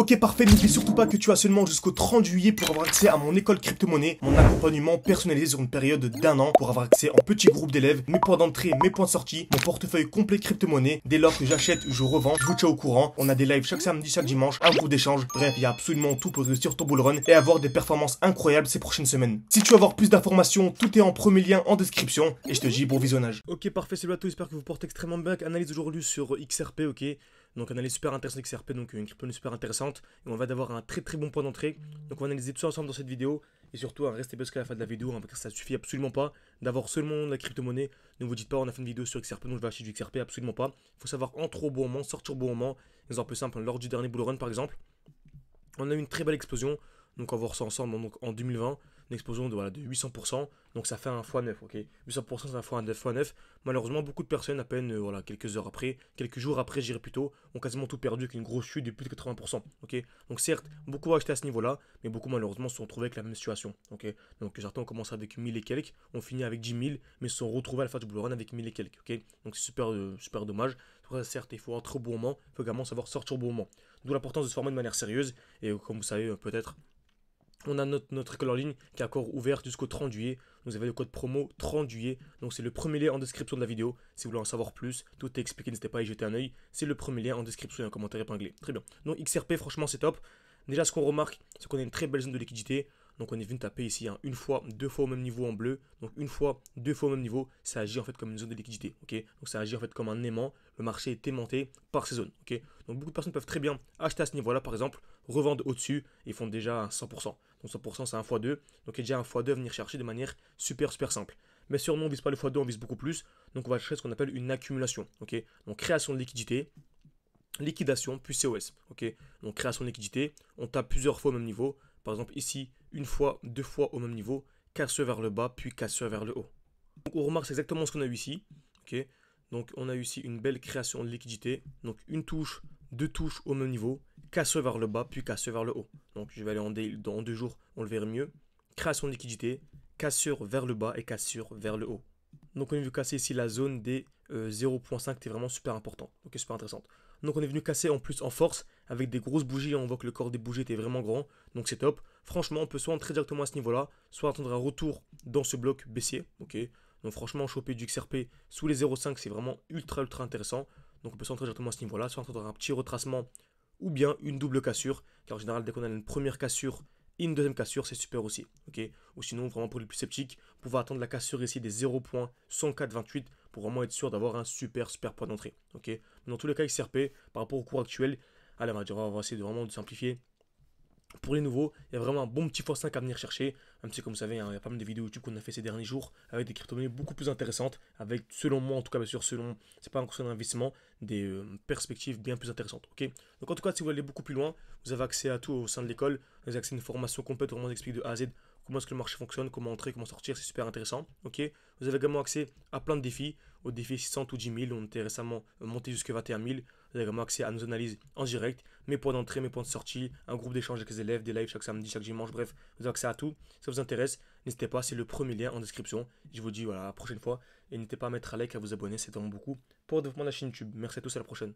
Ok parfait, n'oublie surtout pas que tu as seulement jusqu'au 30 juillet pour avoir accès à mon école crypto-monnaie, mon accompagnement personnalisé sur une période d'1 an pour avoir accès en petit groupe d'élèves, mes points d'entrée, mes points de sortie, mon portefeuille complet crypto-monnaie, dès lors que j'achète ou je revends, je vous tiens au courant, on a des lives chaque samedi, chaque dimanche, un groupe d'échange, bref, il y a absolument tout pour réussir ton bull run et avoir des performances incroyables ces prochaines semaines. Si tu veux avoir plus d'informations, tout est en premier lien en description et je te dis bon visionnage. Ok parfait, salut à tous, j'espère que vous portez extrêmement bien. Analyse aujourd'hui sur XRP, ok. Donc analyse super intéressante XRP, donc une crypto super intéressante. Et on va avoir un très bon point d'entrée. Donc on va analyser tout ça ensemble dans cette vidéo. Et surtout, restez jusqu'à la fin de la vidéo, parce que ça suffit absolument pas d'avoir seulement la crypto-monnaie. Ne vous dites pas on a fait une vidéo sur XRP, donc je vais acheter du XRP, absolument pas. Il faut savoir entrer au bon moment, sortir au bon moment. Exemple simple, lors du dernier bull run par exemple, on a eu une très belle explosion. Donc on va voir ça ensemble donc, en 2020. Une explosion de, voilà, de 800%, donc ça fait un x9, ok. 800% c'est un x9. Malheureusement, beaucoup de personnes, à peine voilà, quelques heures après, quelques jours après, j'irai plutôt, ont quasiment tout perdu avec une grosse chute de plus de 80%, ok. Donc certes, beaucoup ont acheté à ce niveau-là, mais beaucoup malheureusement se sont retrouvés avec la même situation, ok. Donc certains ont commencé avec 1000 et quelques, ont fini avec 10 000, mais se sont retrouvés à la fin du bull run avec 1000 et quelques, ok. Donc c'est super dommage. Certes, il faut entrer au bon moment, il faut également savoir sortir au bon moment. D'où l'importance de se former de manière sérieuse, et comme vous savez peut-être, on a notre école en ligne qui est encore ouverte jusqu'au 30 juillet. Vous avez le code promo 30 juillet. Donc c'est le premier lien en description de la vidéo. Si vous voulez en savoir plus, tout est expliqué, n'hésitez pas à y jeter un oeil. C'est le premier lien en description et un commentaire épinglé. Très bien. Donc XRP, franchement, c'est top. Déjà, ce qu'on remarque, c'est qu'on a une très belle zone de liquidité. Donc on est venu taper ici une fois, deux fois au même niveau en bleu. Donc une fois, deux fois au même niveau, ça agit en fait comme une zone de liquidité. Ok, donc ça agit en fait comme un aimant. Le marché est aimanté par ces zones. Ok, donc beaucoup de personnes peuvent très bien acheter à ce niveau-là, par exemple, revendre au-dessus et font déjà un 100%. Donc 100% c'est un x2. Donc il y a déjà un x2 à venir chercher de manière super simple. Mais sûr, nous on ne vise pas le x2, on vise beaucoup plus. Donc on va chercher ce qu'on appelle une accumulation. Ok, donc création de liquidité, liquidation puis COS. Ok, donc création de liquidité, on tape plusieurs fois au même niveau. Par exemple ici, une fois, deux fois au même niveau, casseur vers le bas puis casseur vers le haut. Donc on remarque exactement ce qu'on a eu ici. Ok, donc on a eu ici une belle création de liquidité. Donc une touche, deux touches au même niveau, casseur vers le bas puis casseur vers le haut. Donc je vais aller dans 2 jours, on le verra mieux. Création de liquidité, cassure vers le bas et cassure vers le haut. Donc on est venu casser ici la zone des 0.5 qui est vraiment super important. Ok, super intéressante. Donc on est venu casser en plus en force avec des grosses bougies. On voit que le corps des bougies était vraiment grand. Donc c'est top. Franchement, on peut soit entrer directement à ce niveau-là, soit attendre un retour dans ce bloc baissier. Ok. Donc franchement, choper du XRP sous les 0.5, c'est vraiment ultra intéressant. Donc on peut s'entrer directement à ce niveau-là, soit attendre un petit retracement ou bien une double cassure. Car en général, dès qu'on a une première cassure et une deuxième cassure, c'est super aussi. Ok. Ou sinon, vraiment pour les plus sceptiques, vous pouvez attendre la cassure ici des 0.10428 pour vraiment être sûr d'avoir un super point d'entrée. Ok. Dans tous les cas, XRP, par rapport au cours actuel, allez, on va essayer de vraiment de simplifier. Pour les nouveaux, il y a vraiment un bon petit x5 à venir chercher. Même si, comme vous savez, il y a pas mal de vidéos YouTube qu'on a fait ces derniers jours avec des crypto-monnaies beaucoup plus intéressantes, avec, selon moi, en tout cas, bien sûr, c'est pas un investissement, des perspectives bien plus intéressantes. Ok. Donc, en tout cas, si vous voulez aller beaucoup plus loin, vous avez accès à tout au sein de l'école. Vous avez accès à une formation complète, vraiment explique de A à Z comment est-ce que le marché fonctionne, comment entrer, comment sortir, c'est super intéressant. Ok. Vous avez également accès à plein de défis, au défi 600 ou 10 000, on était récemment monté jusqu'à 21 000. Vous avez également accès à nos analyses en direct, mes points d'entrée, mes points de sortie, un groupe d'échange avec les élèves, des lives chaque samedi, chaque dimanche, bref, vous avez accès à tout. Si ça vous intéresse, n'hésitez pas, c'est le premier lien en description. Je vous dis voilà, à la prochaine fois. Et n'hésitez pas à mettre un like, à vous abonner, c'est vraiment beaucoup pour le développement de la chaîne YouTube. Merci à tous, à la prochaine.